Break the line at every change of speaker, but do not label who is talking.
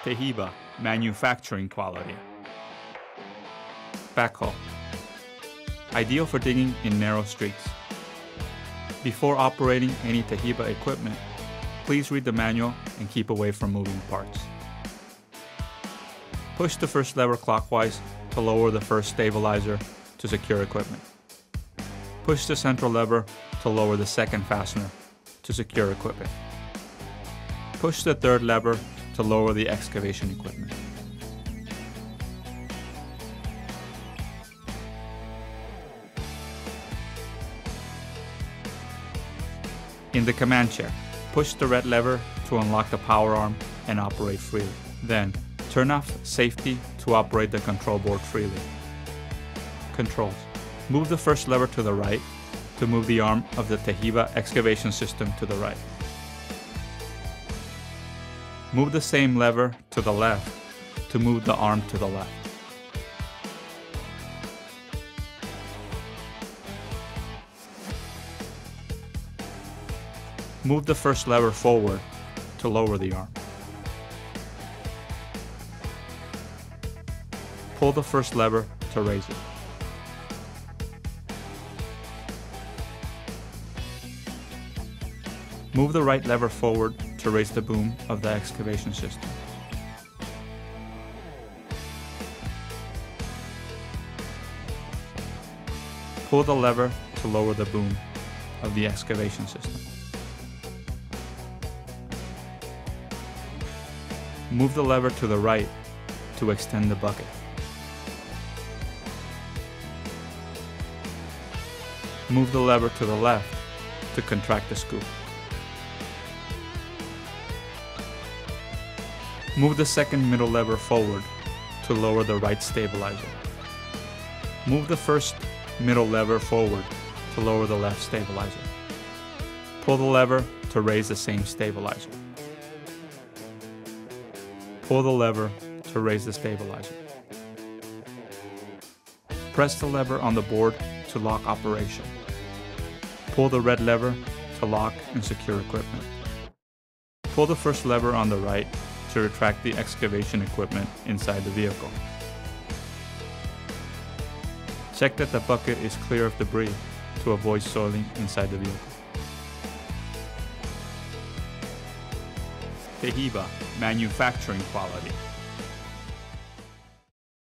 Tehiba, manufacturing quality. Backhoe, ideal for digging in narrow streets. Before operating any Tehiba equipment, please read the manual and keep away from moving parts. Push the first lever clockwise to lower the first stabilizer to secure equipment. Push the central lever to lower the second fastener to secure equipment. Push the third lever to lower the excavation equipment. In the command chair, push the red lever to unlock the power arm and operate freely. Then, turn off safety to operate the control board freely. Controls. Move the first lever to the right to move the arm of the Tehiba excavation system to the right. Move the same lever to the left to move the arm to the left. Move the first lever forward to lower the arm. Pull the first lever to raise it. Move the right lever forward to raise the boom of the excavation system. Pull the lever to lower the boom of the excavation system. Move the lever to the right to extend the bucket. Move the lever to the left to contract the scoop. Move the second middle lever forward to lower the right stabilizer. Move the first middle lever forward to lower the left stabilizer. Pull the lever to raise the same stabilizer. Pull the lever to raise the stabilizer. Press the lever on the board to lock operation. Pull the red lever to lock and secure equipment. Pull the first lever on the right to retract the excavation equipment inside the vehicle. Check that the bucket is clear of debris to avoid soiling inside the vehicle. Tehiba, manufacturing quality.